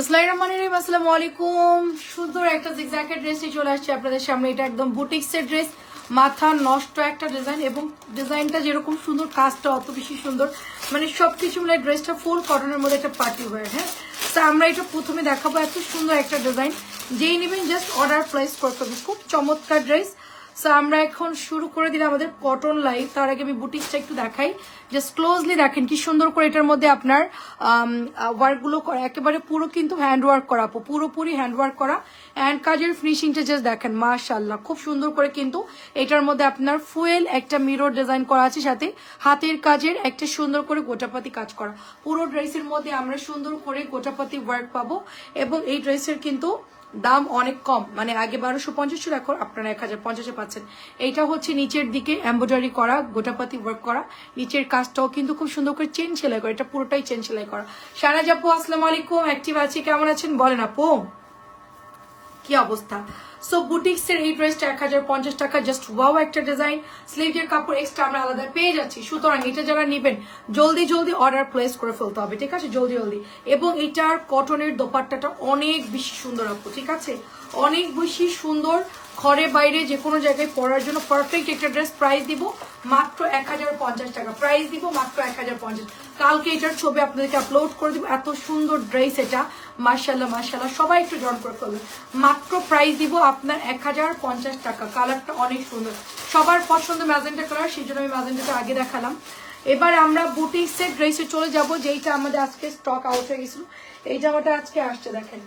আসসালামু আলাইকুম। সুন্দর একটা জিগজ্যাগের ড্রেসে চলে আসছে আপনাদের সামনে। এটা একদম বুটিক্সের ড্রেস, মাথা নষ্ট একটা ডিজাইন, এবং ডিজাইনটা যেরকম সুন্দর, কাজটা অত বেশি সুন্দর, মানে সবকিছু মিলে ড্রেসটা ফুল কটনের মধ্যে একটা পার্টি ওয়্যার। হ্যাঁ, তো আমরা এটা প্রথমে দেখাবো। এত সুন্দর একটা ডিজাইন, যেই নেবেন জাস্ট অর্ডার প্লেস করতে হবে। খুব চমৎকার ড্রেস। সো আমরা এখন শুরু করে দিলাম আমাদের কটন লাইভ। তার আগে আমি বুটিক্সটা একটু দেখাই, জাস্ট ক্লোজলি দেখেন কি সুন্দর করে এটার মধ্যে আপনার ওয়ার্কগুলো করা, একেবারে পুরো কিন্তু হ্যান্ড ওয়ার্ক করা, পুরোপুরি হ্যান্ড ওয়ার্ক করা। অ্যান্ড কাজের ফিনিশিংটা জাস্ট দেখেন, মাশাআল্লাহ খুব সুন্দর করে। কিন্তু এটার মধ্যে আপনার ফুয়েল একটা মিরর ডিজাইন করা আছে, সাথে হাতের কাজের একটা সুন্দর করে গোটাপাতি কাজ করা। পুরো ড্রেসের মধ্যে আমরা সুন্দর করে গোটাপাতি ওয়ার্ক পাবো। এবং এই ড্রেসের কিন্তু দাম অনেক কম, মানে আগে 1250 ছিল, এখন আপনারা 1050-এ পাচ্ছেন। এইটা হচ্ছে নিচের দিকে এমব্রয়ডারি করা, গোটাপাতি ওয়ার্ক করা। নিচের কাজটাও কিন্তু খুব সুন্দর করে চেন সেলাই করা, এটা পুরোটাই চেন সেলাই করা। শাহনাজ আপু আসসালামু আলাইকুম, অ্যাক্টিভ আছি, কেমন আছেন বলেন আপু, কি অবস্থা? সো বুটিক্সের এই ড্রেসটা 1050 টাকা, জাস্ট ওয়াও একটা ডিজাইন। স্লিভের কাপড় এক্সট্রা আমরা আলাদা পেয়ে যাচ্ছি। সুতরাং এটা যারা নেবেন জলদি জলদি অর্ডার প্লেস করে ফেলতে হবে, ঠিক আছে, জলদি জলদি। এবং এটার কটনের দোপাট্টাটা অনেক বেশি সুন্দর আপু, ঠিক আছে, অনেক বেশি সুন্দর। ঘরে বাইরে যে কোনো জায়গায় পরার জন্য পারফেক্ট একটা ড্রেস। প্রাইস দিব মাত্র 1050 টাকা, প্রাইস দিব মাত্র 1050। কালকে এটার ছবি আপনাদেরকে আপলোড করে দিব। এত সুন্দর ড্রেস এটা, মাশাআল্লাহ মাশাআল্লাহ, সবাই একটু জয়েন করে ফেলবেন। মাত্র প্রাইস দিব আপনার 1050 টাকা। কালারটা অনেক সুন্দর, সবার পছন্দ ম্যাজেন্টা কালার, সেই জন্য আমি ম্যাজেন্টাটা আগে দেখালাম। এবার আমরা বুটিক্সের ড্রেসে চলে যাব, যেইটা আমাদের আজকে স্টক আউট হয়ে গেছিল। এই জামাটা আজকে আসছে, দেখেন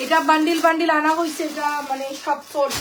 এটা বান্ডিল বান্ডিল আনা হয়েছে। এটা মানে সব সোল্ড,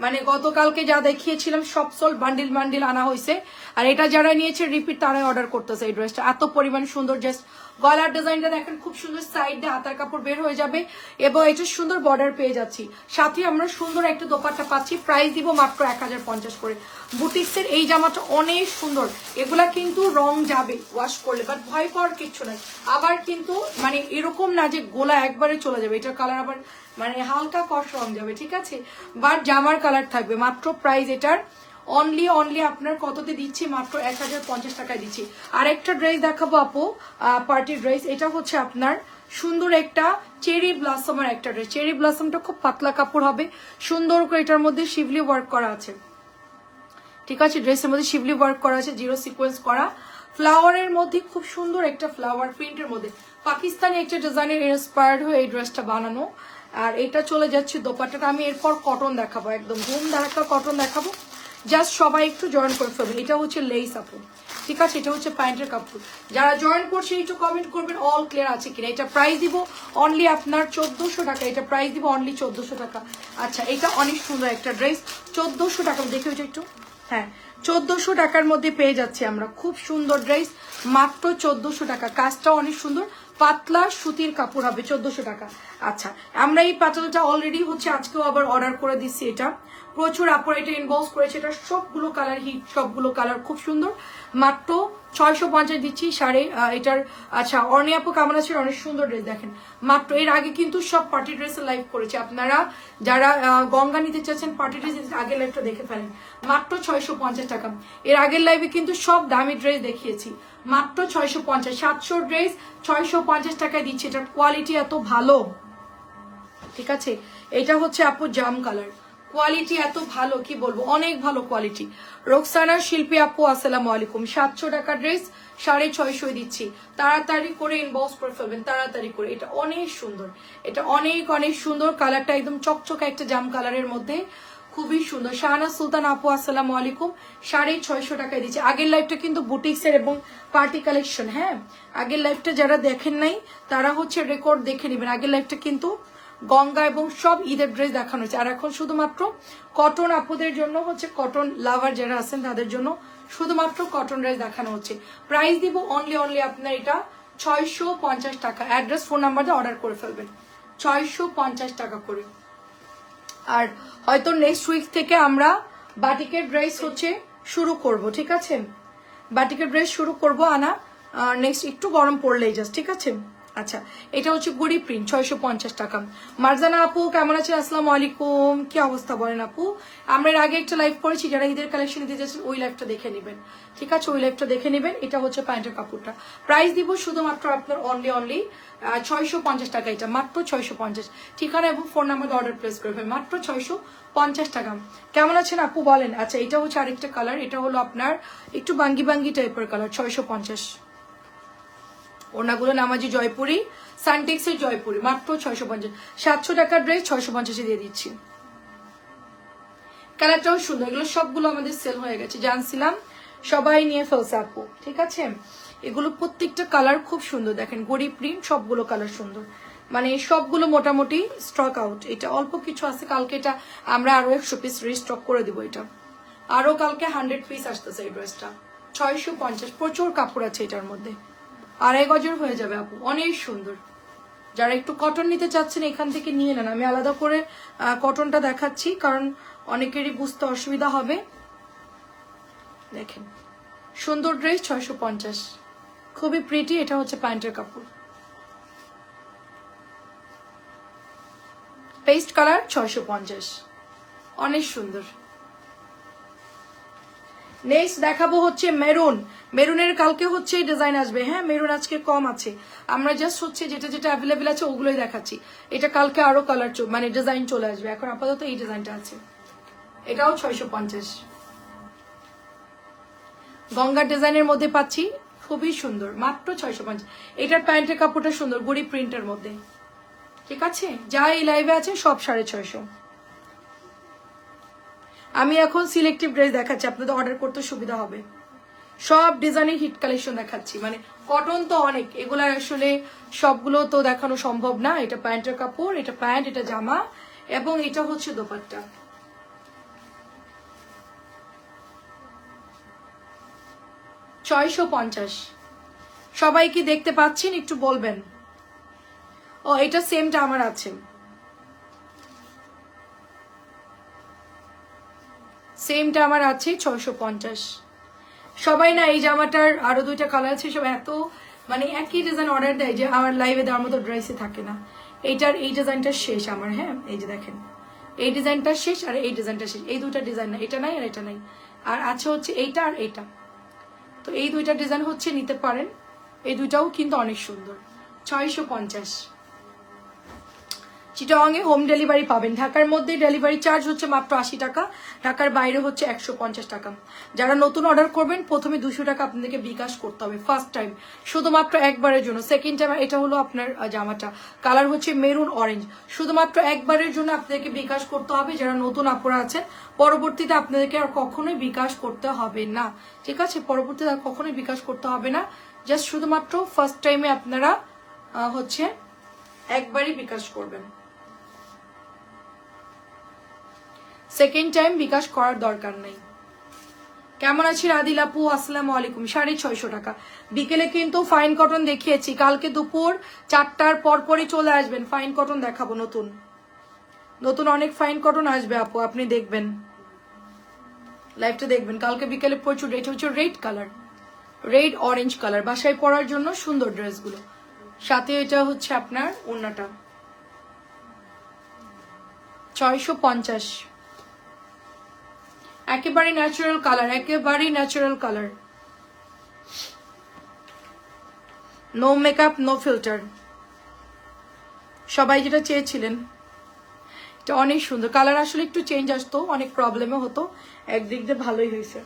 মানে গতকালকে যা দেখিয়েছিলাম সব সোল্ড, বান্ডিল বান্ডিল আনা হয়েছে। আর এটা যারা নিয়েছে রিপিট তারাই অর্ডার করতেছে এই ড্রেসটা। এত পরিমাণ সুন্দর, জাস্ট গলার ডিজাইনটা দেখেন খুব সুন্দর, সাইডে হাতার কাপড় বের হয়ে যাবে, এবং এটা সুন্দর বর্ডার পেয়ে যাচ্ছি, সাথে আমরা সুন্দর একটা দোপাট্টা পাচ্ছি। প্রাইস দিব মাত্র 1050 করে। বুটিক্সের এই জামাটা অনেক সুন্দর। এগুলা কিন্তু রং যাবে ওয়াশ করলে, বাট ভয় পাওয়ার কিচ্ছু নাই। আবার কিন্তু মানে এরকম না যে গোলা একবারে চলে যাবে, এটার কালার আবার মানে হালকা কষ রং যাবে, ঠিক আছে, বাট জামার কালার থাকবে। মাত্র প্রাইস এটার অনলি আপনার কততে দিচ্ছি, মাত্র 1050 টাকায় দিচ্ছি। আর একটা ড্রেস দেখাবো আপু, পার্টি ড্রেস। এটা হচ্ছে আপনার সুন্দর একটা চেরি ব্লসমের একটা ড্রেস। চেরি ব্লসমটা খুব পাতলা কাপড় হবে, সুন্দর করে এটার মধ্যে শিবলি ওয়ার্ক করা আছে, ঠিক আছে, ড্রেসের মধ্যে শিবলি ওয়ার্ক করা আছে, জিরো সিকোয়েন্স করা, ফ্লাওয়ারের মধ্যে খুব সুন্দর একটা ফ্লাওয়ার প্রিন্টের মধ্যে পাকিস্তানি একটা ডিজাইনের ইন্সপায়ার্ড হয়ে এই ড্রেসটা বানানো। আর এটা চলে যাচ্ছে দোপাট্টাটা। আমি এরপর কটন দেখাবো, একদম ধুম ধারাক্কা কটন দেখাবো, জাস্ট সবাই একটু জয়েন করে ফেলবেন। এটা হচ্ছে লেস আপু, ঠিক আছে, এটা হচ্ছে প্যান্টের কাপড়। যারা জয়েন করছে একটু কমেন্ট করবেন অল ক্লিয়ার আছে কিনা। এটা প্রাইস দিব অনলি আপনার 1400 টাকা, এটা প্রাইস দিব অনলি 1400 টাকা। আচ্ছা, এটা অনেক সুন্দর একটা ড্রেস, 1400 টাকা, দেখে ওইটা একটু, হ্যাঁ 1400 টাকার মধ্যে পেয়ে যাচ্ছি আমরা। খুব সুন্দর ড্রেস, মাত্র 1400 টাকা। কাজটাও অনেক সুন্দর, পাতলা সুতির কাপড় হবে, 1400 টাকা। আচ্ছা, আমরা এই পাতলাটা অলরেডি হচ্ছে আজকেও আবার অর্ডার করে দিচ্ছি। এটা প্রচুর আপুরা এটা ইনবক্স করেছে, এটা সবগুলো কালার হিট, সবগুলো কালার খুব সুন্দর। মাত্র 650 দিচ্ছি শাড়ি এটার। আচ্ছা, অর্ণি আপু কেমন আছেন? অনেক সুন্দর ড্রেস দেখেন মাত্র। এর আগে কিন্তু সব পার্টি ড্রেসের লাইভ করেছে, আপনারা যারা গঙ্গা নিতে চাচ্ছেন পার্টি ড্রেস আগের লাইভটা দেখে ফেলেন। মাত্র 650 টাকা। এর আগের লাইভে কিন্তু সব দামি ড্রেস দেখিয়েছি, মাত্র 650। 700 ড্রেস 650 টাকায় দিচ্ছে। এটার কোয়ালিটি এত ভালো, ঠিক আছে। এটা হচ্ছে আপু জাম কালার, কোয়ালিটি এত ভালো কি বলবো, অনেক ভালো কোয়ালিটি। রোকসানা শিল্পী আপু আসসালামু আলাইকুম। 700 টাকা ড্রেস 650 দিচ্ছি, তাড়াতাড়ি করে ইনবক্স করে ফেলবেন, তাড়াতাড়ি করে। এটা অনেক সুন্দর, এটা অনেক অনেক সুন্দর। কালারটা একদম চকচকে একটা জাম কালারের মধ্যে, খুবই সুন্দর। শাহনাজ সুলতান আপু আসসালামু আলাইকুম। 650 টাকায় দিচ্ছি। আগের লাইভটা কিন্তু বুটিক্সের এবং পার্টি কালেকশন, হ্যাঁ আগের লাইভটা যারা দেখেন নাই তারা হচ্ছে রেকর্ড দেখে নেবেন। আগের লাইভটা কিন্তু গঙ্গা এবং সব ঈদের ড্রেস দেখানো হয়েছে। আর এখন শুধুমাত্র কটন আপুদের জন্য হচ্ছে, কটন লাভার যারা আছেন তাদের জন্য শুধুমাত্র কটন ড্রেস দেখানো হচ্ছে। প্রাইস দিব অনলি আপনার এটা 650 টাকা। অ্যাড্রেস ফোন নাম্বার দিয়ে অর্ডার করে ফেলবেন, 650 টাকা করে। আর হয়তো নেক্সট উইক থেকে আমরা বাটিকের ড্রেস হচ্ছে শুরু করব, ঠিক আছে, বাটিকের ড্রেস শুরু করব আনা নেক্সট, একটু গরম পড়লেই জাস্ট, ঠিক আছে। আচ্ছা, এটা হচ্ছে গড়ি প্রিন্ট, 650 টাকা। মারজানা আপু কেমন আছেন? আসসালামু আলাইকুম, কি অবস্থা বলেন আপু? আমরা এর আগে একটা লাইভ করেছি, যারা ঈদের কালেকশন নিতে যাচ্ছেন ওই লাইভটা দেখে নেবেন, ঠিক আছে? ওই লাইভটা দেখে নেবেন। এটা হচ্ছে প্যান্টের কাপড়টা, প্রাইস দিব শুধুমাত্র আপনার অনলি 650 টাকা, এটা মাত্র 650। ঠিকানা এবং ফোন নাম্বার অর্ডার প্লেস করবেন, মাত্র 650 টাকা। কেমন আছেন আপু বলেন? আচ্ছা, এটা হচ্ছে আরেকটা কালার, এটা হলো আপনার একটু বাঙ্গি বাঙ্গি টাইপের কালার, 650। ওনাগুলো নামাজি জয়পুরি, সানটেক্সের জয়পুরি, মাত্র 650। 700 টাকার ড্রেস 650-এ দিয়ে দিচ্ছি। কালারটাও সুন্দর, এগুলো সবগুলো আমাদের সেল হয়ে গেছে, জানছিলাম সবাই নিয়ে ফেলছে আপু, ঠিক আছে? এগুলো প্রত্যেকটা কালার খুব সুন্দর, দেখেন গড়ি প্রিন্ট, সবগুলো কালার সুন্দর, মানে সবগুলো মোটামুটি স্টক আউট। এটা অল্প কিছু আছে, কালকে এটা আমরা আরো 100 পিস রিস্টক করে দিব। এটা আরো কালকে 100 পিস আসতেছে এই ড্রেসটা, 650। প্রচুর কাপড় আছে এটার মধ্যে, 2.5 গজের হয়ে যাবে আপু, অনেক সুন্দর। যারা একটু কটন নিতে চাচ্ছেন এখান থেকে নিয়ে নেন, আমি আলাদা করে কটনটা দেখাচ্ছি কারণ অনেকেরই বুঝতে অসুবিধা হবে। দেখেন সুন্দর ড্রেস, 650, খুবই প্রিটি। এটা হচ্ছে প্যান্টের কাপড়, পেস্ট কালার, 650, অনেক সুন্দর। নেক্সট দেখাবো হচ্ছে মেরুন। মেরুনের কালকে হচ্ছে ডিজাইন আসবে, হ্যাঁ মেরুন আজকে কম আছে, আমরা জাস্ট হচ্ছে যেটা যেটা অ্যাভেলেবেল আছে ওগুলোই দেখাচ্ছি। এটা কালকে আরো কালার মানে ডিজাইন চলে আসবে, এখন আপাতত এই ডিজাইনটা আছে, এটাও 650। গঙ্গার ডিজাইনের মধ্যে পাচ্ছি, খুবই সুন্দর, মাত্র 650। এটার প্যান্টের কাপড়টা সুন্দর, গড়ি প্রিন্টের মধ্যে, ঠিক আছে? যা এই লাইভে আছে সব 650। আমি এখন সিলেক্টিভ ড্রেস দেখাচ্ছি, আপনাদের অর্ডার করতে সুবিধা হবে। সব ডিজাইনের হিট কালেকশন দেখাচ্ছি, মানে কটন তো অনেক, এগুলা আসলে সবগুলো তো দেখানো সম্ভব না। এটা প্যান্টের কাপড়, এটা প্যান্ট, এটা জামা, এবং এটা হচ্ছে দোপাট্টা। $650। সবাই কি দেখতে পাচ্ছেন? একটু বলবেন। ও, এটা সেমটা আমার আছে, সেমটা আমার আছে 650। সবাই না এই জামাটার আরো 2টা কালার আছে, সব এত মানে একই ডিজাইন অর্ডার দেয় যে আমার লাইভে দেওয়ার মতো ড্রেসে থাকে না। এইটার এই ডিজাইনটা শেষ আমার, হ্যাঁ এই যে দেখেন এই ডিজাইনটা শেষ আর এই ডিজাইনটা শেষ, এই 2টা ডিজাইন না, এটা নাই আর এটা নাই, আর আছে হচ্ছে এইটা আর এইটা। তো এই 2টা ডিজাইন হচ্ছে নিতে পারেন, এই 2টাও কিন্তু অনেক সুন্দর। 650। চিটাগাংয়ে হোম ডেলিভারি পাবেন, ঢাকার মধ্যে ডেলিভারি চার্জ হচ্ছে মাত্র 80 টাকা, ঢাকার বাইরে হচ্ছে 150 টাকা। যারা নতুন অর্ডার করবেন প্রথমে 200 টাকা আপনাদেরকে বিকাশ করতে হবে ফার্স্ট টাইম, শুধুমাত্র একবারের জন্য। সেকেন্ড টাইম এটা হলো আপনার জামাটা, কালার হচ্ছে মেরুন অরেঞ্জ, শুধুমাত্র একবারের জন্য আপনাদেরকে বিকাশ করতে হবে যারা নতুন আপুরা আছেন। পরবর্তীতে আপনাদেরকে আর কখনোই বিকাশ করতে হবে না, ঠিক আছে? পরবর্তীতে আর কখনোই বিকাশ করতে হবে না, জাস্ট শুধুমাত্র ফার্স্ট টাইমে আপনারা হচ্ছে একবারই বিকাশ করবেন, সেকেন্ড টাইম বিকাশ করার দরকার নেই। কেমন আছি আদিল আপু? আসসালামু আলাইকুম। 650 টাকা। বিকেলে কিন্তু ফাইন কটন দেখিয়েছি, কালকে দুপুর 4টার পরপরই চলে আসবেন, ফাইন কটন দেখাবো, নতুন নতুন অনেক ফাইন কটন আসবে আপু, আপনি দেখবেন, লাইভটা দেখবেন। কালকে বিকেলে প্রচুর। এটা হচ্ছে red colour, red orange colour, বাসায় পরার জন্য সুন্দর ড্রেসগুলো। সাথে এটা হচ্ছে আপনার ওড়নাটা, 650। একেবারে ন্যাচারাল কালার, একেবারে natural colour, no makeup no filter, সবাই যেটা চেয়েছিলেন। এটা অনেক সুন্দর কালার, আসলে একটু চেঞ্জ আসতো, অনেক প্রবলেমও হতো, একদিক দিয়ে ভালোই হয়েছে।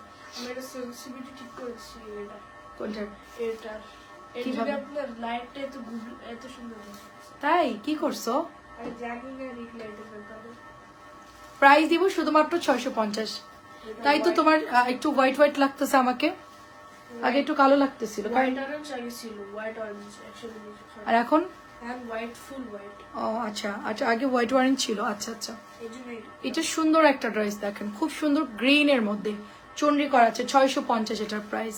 তাই কি করছো? প্রাইস দিব শুধুমাত্র 650। তাই তো তোমার একটু হোয়াইট হোয়াইট লাগতেছে আমাকে, আগে একটু কালো লাগতেছিল, আর এখন ও আচ্ছা আচ্ছা, আগে হোয়াইট অরেঞ্জ ছিল, আচ্ছা আচ্ছা। এটা সুন্দর একটা ড্রেস, দেখেন খুব সুন্দর গ্রিন এর মধ্যে চন্ডি করা আছে, 650 এটার প্রাইস।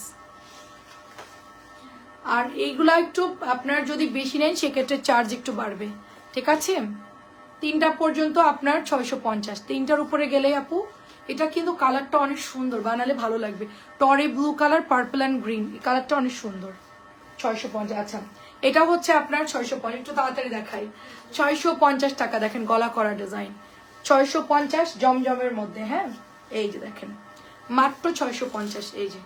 আর এইগুলা একটু আপনার যদি বেশি নেন সেক্ষেত্রে চার্জ একটু বাড়বে, ঠিক আছে? 3টা পর্যন্ত আপনার 650, 3টার উপরে গেলে আপু। এটা কিন্তু কালারটা অনেক সুন্দর, বানালে ভালো লাগবে, টরে blue colour, purple and green, এই কালারটা অনেক সুন্দর। 650। আচ্ছা, এটা হচ্ছে আপনার 650, একটু তাড়াতাড়ি দেখাই। 650 টাকা। দেখেন গলা করা ডিজাইন, 650 জমজমের মধ্যে। হ্যাঁ, এই যে দেখেন মাত্র 650। এই যে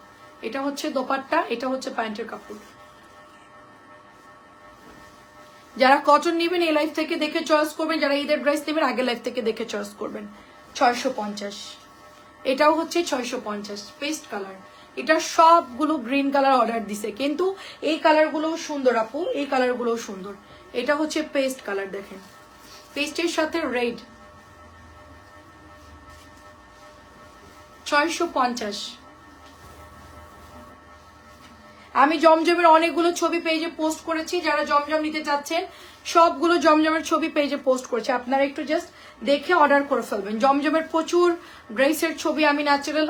এটা হচ্ছে দোপাট্টা, এটা হচ্ছে প্যান্টের কাপড়। যারা কটন নেবেন এই লাইফ থেকে দেখে চয়েস করবেন, যারা ঈদের ড্রেস নেবেন আগের লাইফ থেকে দেখে চয়েস করবেন। 650। এটাও হচ্ছে 650 পেস্ট কালার। এটা সবগুলো গ্রিন কালার অর্ডার দিছে, কিন্তু এই কালারগুলোও সুন্দর আপু, এই কালারগুলোও সুন্দর। এটা হচ্ছে পেস্ট কালার, দেখেন পেস্টের সাথে রেড। 650। আমি জমজমের অনেকগুলো ছবি পেজে পোস্ট করেছি, যারা জমজম নিতে চাচ্ছেন সবগুলো জমজমের ছবি পেজে পোস্ট করেছি, আপনারা একটু জাস্ট দেখে অর্ডার করে ফেলবেন। জমজমের প্রচুর ড্রেসের ছবি আমি ন্যাচারাল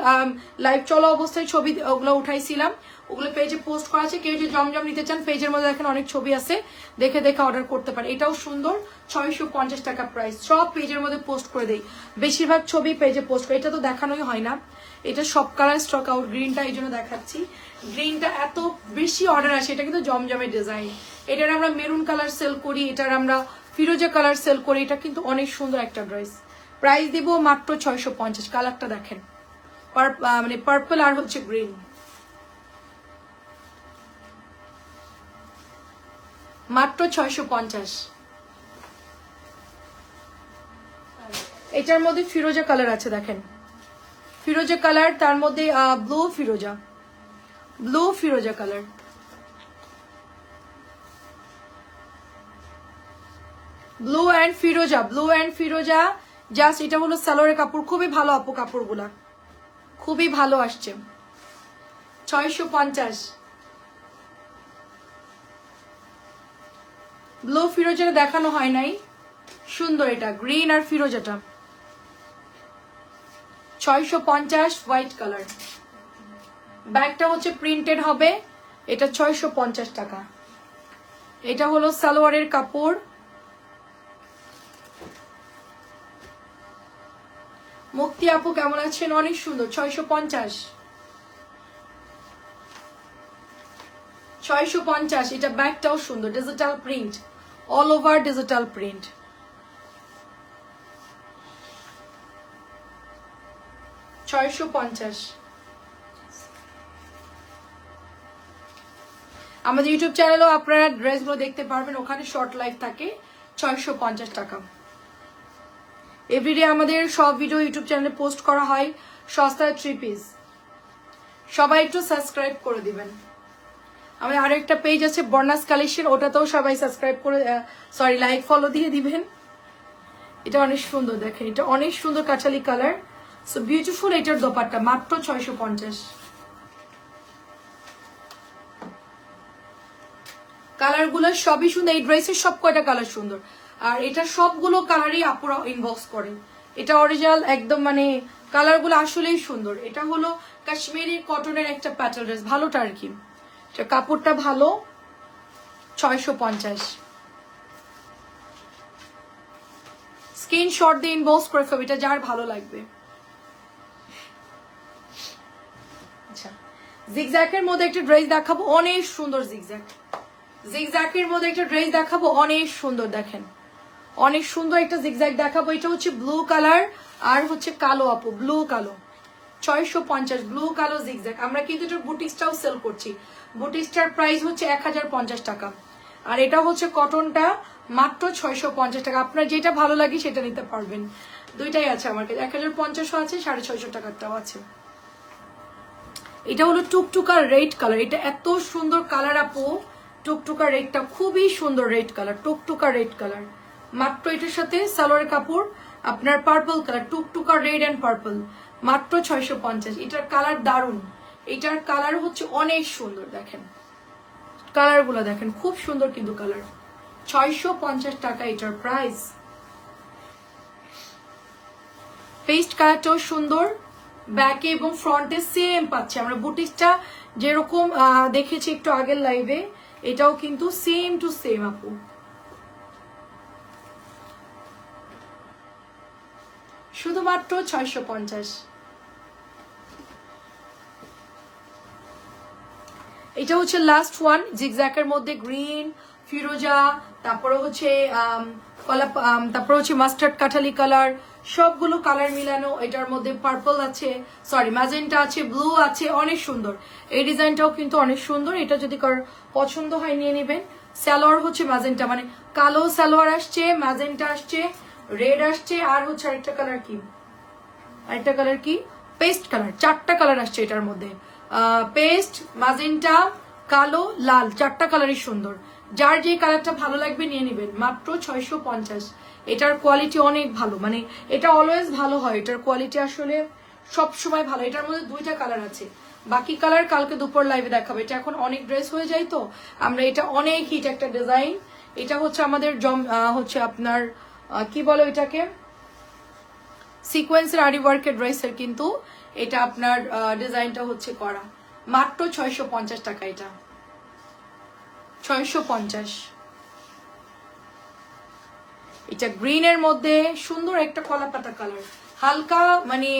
লাইভ চলা অবস্থায় ছবি ওগুলো উঠাইছিলাম, ওগুলো পেজে পোস্ট করা আছে। কেউ যদি জমজম নিতে চান পেজের মধ্যে দেখেন অনেক ছবি আছে, দেখে দেখে অর্ডার করতে পারেন। এটাও সুন্দর, 650 টাকা প্রাইস। সব পেজের মধ্যে পোস্ট করে দেই, বেশিরভাগ ছবি পেজে পোস্ট করে। এটা তো দেখানোই হয় না, এটা সব কালার স্টক আউট। গ্রিনটা এই জন্য দেখাচ্ছি, গ্রিনটা এত বেশি অর্ডার আসে। এটা কিন্তু জমজমের ডিজাইন, এটার আমরা মেরুন কালার সেল করি, এটার আমরা ফিরোজা কালার সেল করি। এটা কিন্তু অনেক সুন্দর একটা ড্রেস। প্রাইস দিব মাত্র 650। কালারটা দেখেন, মানে পার্পল আর হচ্ছে গ্রিন। মাত্র 650। এটার মধ্যে ফিরোজা কালার আছে, দেখেন ফিরোজা কালার, তার মধ্যে blue Firoza, blue Firoza colour. Blue and Firoza, blue and Firoza. Just এটা হলো সালোয়ারের কাপড়, খুবই ভালো আপু, কাপড়গুলা খুবই ভালো আসছে। 650। ব্লু ফিরোজাটা দেখানো হয় নাই, সুন্দর। এটা গ্রিন আর ফিরোজাটা 650 হোয়াইট কালার। ব্যাগটা হচ্ছে প্রিন্টেড হবে, এটা 650 টাকা। এটা হলো সালোয়ারের কাপড়। মুক্তি আপু কেমন আছেন? অনেক সুন্দর, 650। 650। এটা ব্যাগটাও সুন্দর, digital print, all over digital print. 650। আমাদের ইউটিউব চ্যানেলেও আপনারা ড্রেসগুলো দেখতে পারবেন, ওখানে শর্ট লাইভ থাকে। 650 টাকা। এভরিডে আমাদের সব ভিডিও ইউটিউব চ্যানেলে পোস্ট করা হয়, সস্তায় 3 পিস। সবাই একটু সাবস্ক্রাইব করে দিবেন। আমাদের আরো একটা পেজ আছে বর্ণাস কালেকশন, ওটাতেও সবাই সাবস্ক্রাইব করে লাইক ফলো দিয়ে দিবেন। এটা অনেক সুন্দর, দেখেন এটা অনেক সুন্দর কাঁচালি কালার, সো বিউটিফুল। এটার দোপাট্টা মাত্র 650। কালারগুলো সবই সুন্দর, এই ড্রেসের সব কয়টা কালার সুন্দর, আর এটা সবগুলো কালারই আপুরা ইনবক্স করেন। এটা অরিজিনাল একদম, মানে কালারগুলো আসলেই সুন্দর। এটা হলো কাশ্মীরি কটনের একটা প্যাটার্ন ড্রেস, ভালোটা আর কি, কাপড়টা ভালো। 650। স্ক্রিনশট দিয়ে ইনবক্স করে ফেলবে, এটা যার ভালো লাগবে। আচ্ছা, জিগজ্যাকের মধ্যে একটা ড্রেস দেখাবো, অনেক সুন্দর জিগজ্যাক। জিগজ্যাকের মধ্যে একটা ড্রেস দেখাবো, অনেক সুন্দর। দেখেন অনেক সুন্দর একটা জিগজ্যাক দেখাবো। এটা হচ্ছে ব্লু কালার আর হচ্ছে কালো আপু, ব্লু কালো। 650 ব্লু কালো জিগজ্যাক। আমরা কিন্তু এটা বুটিক্সটাও সেল করছি, বুটিক্সটার প্রাইস হচ্ছে 1050 টাকা, আর এটা হচ্ছে কটনটা মাত্র 650 টাকা। আপনার যেটা ভালো লাগে সেটা নিতে পারবেন, দুইটাই আছে আমার কাছে। 1050ও আছে, 650 টাকারটাও আছে। এটা হলো টুকটুকা রেড কালার, এটা এত সুন্দর কালার আপু, টুকটুকা রেডটা খুবই সুন্দর, রেড কালার, টুকটুকা রেড কালার। মাত্র এটার সাথে সালোয়ারের কাপড় আপনার পার্পল কালার, টুকটুকা রেড অ্যান্ড পার্পল, মাত্র 650। এটার কালার দারুণ, এটার কালার হচ্ছে অনেক সুন্দর। দেখেন কালারগুলো দেখেন, খুব সুন্দর কিন্তু কালার। 650 টাকা এটার প্রাইস। পেস্ট কালারটাও সুন্দর, ব্যাকে এবং ফ্রন্টে সেম পাচ্ছে আমরা। বুটিক্সটা যেরকম দেখেছি একটু আগের লাইভে, এটাও কিন্তু সেম টু সেম আপু। শুধুমাত্র 650। এটা হচ্ছে লাস্ট ওয়ান, জিগজ্যাকের মধ্যে গ্রিন, ফিরোজা, তারপরে হচ্ছে তারপরে হচ্ছে মাস্টার্ড কাঠালি কালার, সবগুলো কালার মিলানো। এটার মধ্যে পার্পল আছে, সরি ম্যাজেন্টা আছে, ব্লু আছে, অনেক সুন্দর। এই ডিজাইনটাও কিন্তু অনেক সুন্দর। এটা যদি কারোর পছন্দ হয় নিয়ে নেবেন। সালোয়ার হচ্ছে ম্যাজেন্টা, মানে কালো সালোয়ার আসছে, ম্যাজেন্টা আসছে, রেড আসছে, আর হচ্ছে আরেকটা কালার কি পেস্ট কালার, 4টা কালার আসছে এটার মধ্যে। পেস্ট, ম্যাজেন্টা, কালো, লাল, 4টা কালারই সুন্দর। যার যে কালারটা ভালো লাগবে নিয়ে নেবেন, মাত্র 650। এটার কোয়ালিটি অনেক ভালো, মানে এটা অলওয়েজ ভালো হয়, এটার কোয়ালিটি আসলে সব সময় ভালো। এটার মধ্যে 2টা কালার আছে, বাকি কালার কালকে দুপুর লাইভে দেখাবো। এটা এখন অনেক ড্রেস হয়ে যায় তো আমরা, এটা অনেক হিট একটা ডিজাইন। এটা হচ্ছে আমাদের হচ্ছে আপনার কি বলো এটাকে, সিকোয়েন্সের আরি ওয়ার্কের ড্রেসের, কিন্তু এটা আপনার ডিজাইনটা হচ্ছে করা। মাত্র 650 টাকা, এটা 650। এটা গ্রিনের মধ্যে সুন্দর একটা কলাপাতা কালার, হালকা মানে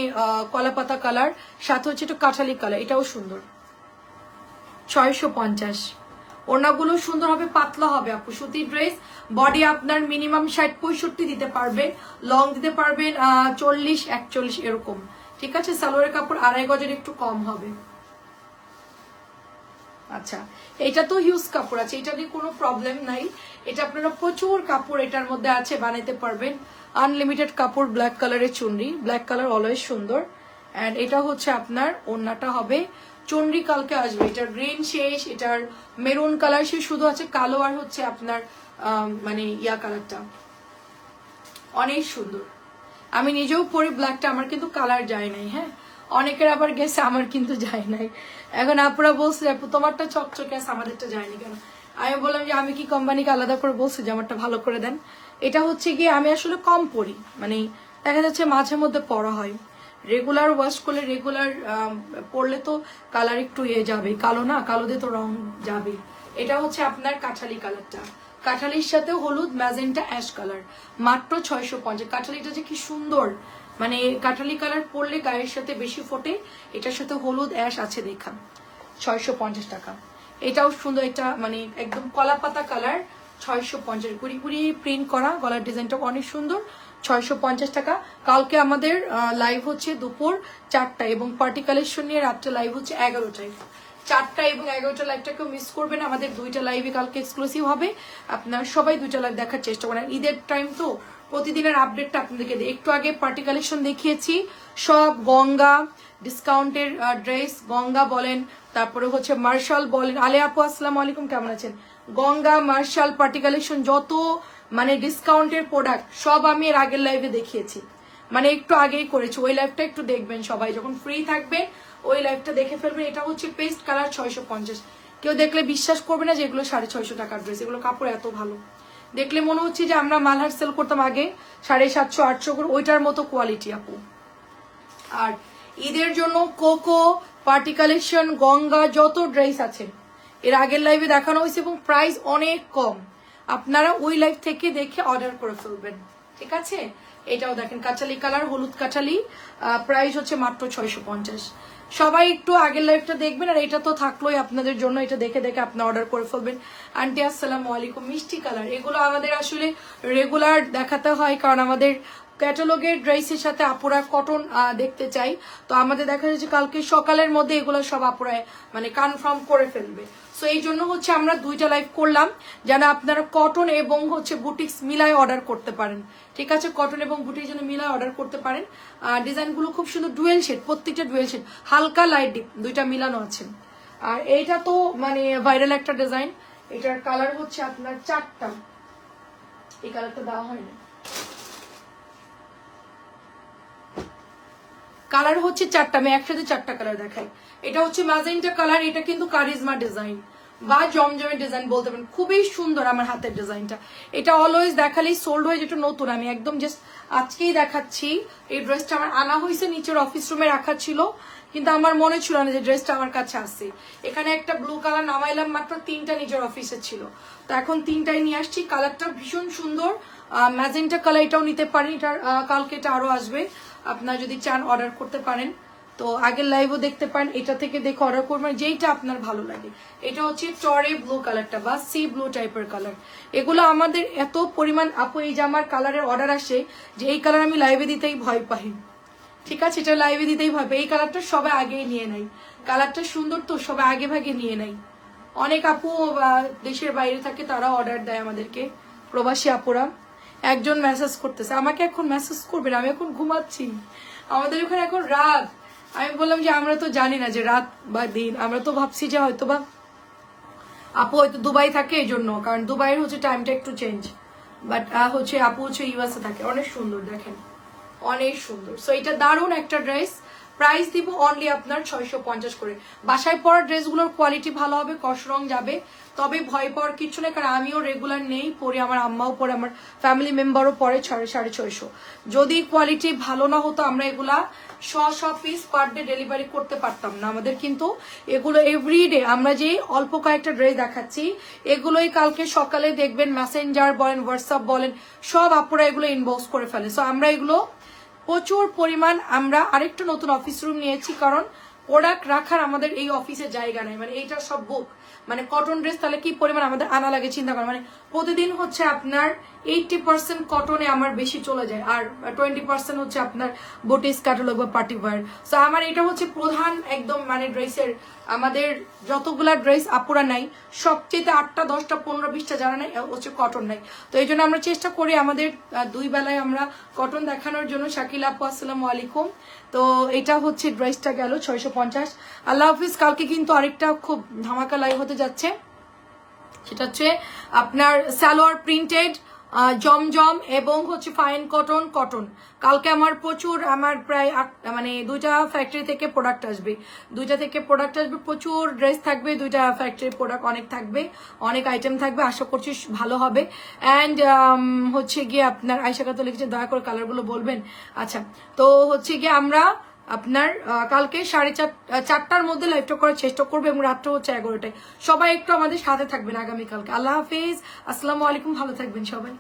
কলাপাতা কালার, সাথে হচ্ছে একটু কাঠালি কালার, এটাও সুন্দর। 650। ওড়নাগুলো সুন্দর হবে, পাতলা হবে আপু, সুতির ড্রেস। বডি আপনার মিনিমাম 60-65 দিতে পারবেন, লং দিতে পারবেন 40-41 এরকম, ঠিক আছে। সালোয়ারের কাপড় 2.5 গজের একটু কম হবে। আচ্ছা, এটা তো হিউজ কাপড় আছে, এটা নিয়ে কোনো প্রবলেম নাই। এটা আপনারা প্রচুর কাপড় এটার মধ্যে আছে, বানাইতে পারবেন। আনলিমিটেড কাপড়, ব্ল্যাক কালারের চুনরি, ব্ল্যাক কালার অলওয়েজ সুন্দর। অ্যান্ড এটা হচ্ছে আপনার ওড়নাটা হবে চুনরি, কালকে আসবে। এটার গ্রিন শেষ, এটার মেরুন কালার শেষ, শুধু আছে কালো আর হচ্ছে আপনার মানে ইয়া কালারটা, অনেক সুন্দর। আমি নিজেও পরি ব্ল্যাকটা, আমার কিন্তু কালার যায় নাই। হ্যাঁ, অনেকের আবার গেছে, আমার কিন্তু যায় নাই। এখন আপুরা বলছে আপু তোমারটা চকচকে আছে, আমাদেরটা যায়নি কেন? আমি বললাম যে আমি কি কোম্পানিকে আলাদা করে বলছি যে আমারটা ভালো করে দেন। এটা হচ্ছে গিয়ে আমি আসলে কম পরি, মানে দেখা যাচ্ছে মাঝে মধ্যে পরা হয়। রেগুলার ওয়াশ করলে, রেগুলার পরলে তো কালার একটু যাবে, কালো না, কালো দিয়ে তো রং যাবে। এটা হচ্ছে আপনার কাঠালি কালারটা, কাঠালির সাথে হলুদ, ম্যাজেন্টা, অ্যাশ কালার, মাত্র 650। কাঠালিটা যে কি সুন্দর, মানে কাঠালি কালার পরলে গায়ের সাথে বেশি ফোটে। এটার সাথে হলুদ অ্যাশ আছে দেখা, 650 টাকা। এটাও সুন্দর, এটা মানে একদম কলা পাতা কালার, 650। গুড়ি গুড়ি প্রিন্ট করা, গলার ডিজাইনটা অনেক সুন্দর, 650 টাকা। কালকে আমাদের লাইভ হচ্ছে দুপুর 4টায়, এবং পার্টি কালেকশন নিয়ে রাত্রে লাইভ হচ্ছে 11টায়। 4টা এবং 11টা লাইভটাকেও মিস করবেন। আমাদের 2টা লাইভে কালকে এক্সক্লুসিভ হবে, আপনার সবাই 2টা লাইভ দেখার চেষ্টা করেন। ঈদের টাইম তো প্রতিদিনের আপডেটটা আপনাদেরকে দিই। একটু আগে পার্টি কালেকশন দেখিয়েছি, সব গঙ্গা ডিসকাউন্টের ড্রেস, গঙ্গা বলেন, তারপরে হচ্ছে মার্শাল বলেন। আলে আপু আসসালামু আলাইকুম, কেমন আছেন? গঙ্গা, মার্শাল, পার্টি কালেকশন, যত মানে ডিসকাউন্টের প্রোডাক্ট সব আমি এর আগের লাইভে দেখিয়েছি, মানে একটু আগেই করেছি। ওই লাইভটা একটু দেখবেন সবাই, যখন ফ্রি থাকবেন ওই লাইভটা দেখে ফেলবেন। এটা হচ্ছে পেস্ট কালার, 650। কেউ দেখলে বিশ্বাস করবে না যে এগুলো 650 টাকার ড্রেস, এগুলো কাপড় এত ভালো, দেখলে মনে হচ্ছে যে আমরা মালহার সেল করতাম আগে 750-800 করে, ওইটার মতো কোয়ালিটি আপু। আর ঈদের জন্য কোকো, পার্টি কালেকশন, গঙ্গা, যত ড্রেস আছে এর আগের লাইভে দেখানো হয়েছে, এবং প্রাইস অনেক কম। আপনারা ওই লাইভ থেকে দেখে অর্ডার করে ফেলবেন, ঠিক আছে। এটাও দেখেন কাঁচালি কালার, হলুদ কাঁচালি, প্রাইস হচ্ছে মাত্র 650। সবাই একটু আগের লাইভটা দেখবেন, আর এটা তো থাকলোই আপনাদের জন্য, এটা দেখে দেখে আপনি অর্ডার করে ফেলবেন। আন্টি আসসালামু আলাইকুম, মিষ্টি কালার, এগুলো আমাদের আসলে রেগুলার দেখাতে হয়, কারণ আমাদের ক্যাটালগের ড্রেসের সাথে আপুরা কটন দেখতে চাই। তো আমাদের দেখা যাচ্ছে কালকে সকালের মধ্যে এগুলো সব আপুরা মানে কনফার্ম করে ফেলবে। সো এই জন্য হচ্ছে আমরা 2টা লাইভ করলাম, যেন আপনারা কটন এবং হচ্ছে বুটিক্স মিলায় অর্ডার করতে পারেন, ঠিক আছে। কটন এবং বুটিক্স যেন মিলায় অর্ডার করতে পারেন। ডিজাইনগুলো খুব সুন্দর, ডুয়েল শেড, প্রত্যেকটা ডুয়েল শেড, হালকা লাইট ডিপ 2টা মিলানো আছে। আর এইটা তো মানে ভাইরাল একটা ডিজাইন, এটার কালার হচ্ছে আপনার 4টা, এই কালারটা দেওয়া হয়নি, কালার হচ্ছে 4টা, আমি একসাথে 4টা কালার দেখাই। এটা হচ্ছে ম্যাজেন্টা কালার, এটা কিন্তু কারিজমা ডিজাইন বা জমজমের ডিজাইন বলতে পারেন, খুবই সুন্দর আমার হাতের ডিজাইনটা। এটা অলওয়েজ দেখালেই সোল্ড হয়ে যেটা নতুন, আমি একদম জাস্ট আজকেই দেখাচ্ছি। এই ড্রেসটা আমার আনা হয়েছে, নিচের অফিস রুমে রাখা ছিল, কিন্তু আমার মনে ছিল না যে ড্রেসটা আমার কাছে আসছে। এখানে একটা ব্লু কালার নামাইলাম, মাত্র 3টা নিজের অফিসে ছিল, তো এখন 3টাই নিয়ে আসছি। কালারটা ভীষণ সুন্দর, ম্যাজেন্টা কালার, এটাও নিতে পারেন। এটার কালকে এটা আরো আসবে, আপনারা যদি চান অর্ডার করতে পারেন। তো আগের লাইভও দেখতে পারেন, এটা থেকে দেখে অর্ডার করবেন যেইটা আপনার ভালো লাগে। এটা হচ্ছে টরে ব্লু কালারটা বা সি ব্লু টাইপের কালার। এগুলো আমাদের এত পরিমাণ আপু এই জামার কালারের অর্ডার আসে যে এই কালার আমি লাইভে দিতেই ভয় পাই, ঠিক আছে, এটা লাইভে দিতেই ভয় পাই। এই কালারটা সবাই আগেই নিয়ে নেয়, কালারটা সুন্দর তো সবাই আগে ভাগে নিয়ে নেয়। অনেক আপু দেশের বাইরে থাকে, তারা অর্ডার দেয় আমাদেরকে, প্রবাসী আপুরা। একজন মেসেজ করতেছে আমাকে, এখন মেসেজ করবেন, আমি এখন ঘুমাচ্ছি, আমাদের ওখানে এখন রাত। আমি বললাম যে আমরা তো জানি না যে রাত বা দিন, আমরা তো ভাবছি যে হয়তো বা আপু হয়তো দুবাই থাকে এই জন্য, কারণ দুবাইয়ের হচ্ছে টাইমটা একটু চেঞ্জ, বাট হচ্ছে আপু হচ্ছে ইউএসএ থাকে। অনেক সুন্দর দেখেন, অনেক সুন্দর। সো এটা দারুণ একটা ড্রেস, প্রাইস দিব অনলি আপনার 650 করে। বাসায় পরা ড্রেসগুলোর কোয়ালিটি ভালো হবে, কস রং যাবে, তবে ভয় পাওয়ার কিছু নেই, কারণ আমিও রেগুলার নেই, পরে আমার আম্মাও পরে, আমার ফ্যামিলি মেম্বারও পরে 650। যদি কোয়ালিটি ভালো না হতো আমরা এগুলা 100 পিস পার ডে ডেলিভারি করতে পারতাম না। আমাদের কিন্তু এগুলো এভরিডে, আমরা যে অল্প কয়েকটা ড্রেস দেখাচ্ছি এগুলোই কালকে সকালে দেখবেন মেসেঞ্জার বলেন, হোয়াটসঅ্যাপ বলেন, সব আপুরা এগুলো ইনবক্স করে ফেলে। সো আমরা এগুলো প্রচুর পরিমাণ, আমরা আরেকটা নতুন অফিস রুম নিয়েছি, কারণ প্রোডাক্ট রাখার আমাদের এই অফিসে জায়গা নেই। মানে এইটা সব বুক, মানে কটন ড্রেস তাহলে কি পরিমাণ আমাদের আনা লাগে চিন্তা করেন। মানে প্রতিদিন হচ্ছে আপনার 80% কটনে আমার বেশি চলে যায়, আর 20% হচ্ছে আপনার বুটিক্স ক্যাটালগ বা পার্টি ওয়্যার। সো আমার এটা হচ্ছে প্রধান একদম মানে ড্রেসের, আমাদের যতগুলা ড্রেস আপুরা নাই সবচেয়ে 8টা 10টা 15 20টা যারা নাই হচ্ছে কটন নাই। তো এই জন্য আমরা চেষ্টা করি আমাদের 2 বেলায় আমরা কটন দেখানোর জন্য। শাকিল আপু আসসালামু আলাইকুম। তো এটা হচ্ছে ড্রেসটা গেল 650। আল্লাহ হাফিজ। কালকে কিন্তু আরেকটা খুব ধামাকা লাইভ হতে যাচ্ছে, সেটা হচ্ছে আপনার সালোয়ার প্রিন্টেড জমজম এবং হচ্ছে ফাইন কটন কটন। কালকে আমার প্রচুর, আমার প্রায় মানে 2টা ফ্যাক্টরি থেকে প্রোডাক্ট আসবে, 2টা থেকে প্রোডাক্ট আসবে, প্রচুর ড্রেস থাকবে, 2টা ফ্যাক্টরির প্রোডাক্ট অনেক থাকবে, অনেক আইটেম থাকবে, আশা করছি ভালো হবে। অ্যান্ড হচ্ছে গিয়ে আপনার আয়শা কাতো লিখেছে দয়া করে কালারগুলো বলবেন। আচ্ছা, তো হচ্ছে গিয়ে আমরা আপনার কালকে 4:30টার মধ্যে লাইভটা করার চেষ্টা করবো, এবং রাত্রে হচ্ছে 11টায়। সবাই একটু আমাদের সাথে থাকবেন আগামীকালকে। আল্লাহ হাফিজ, আসসালামু আলাইকুম, ভালো থাকবেন সবাই।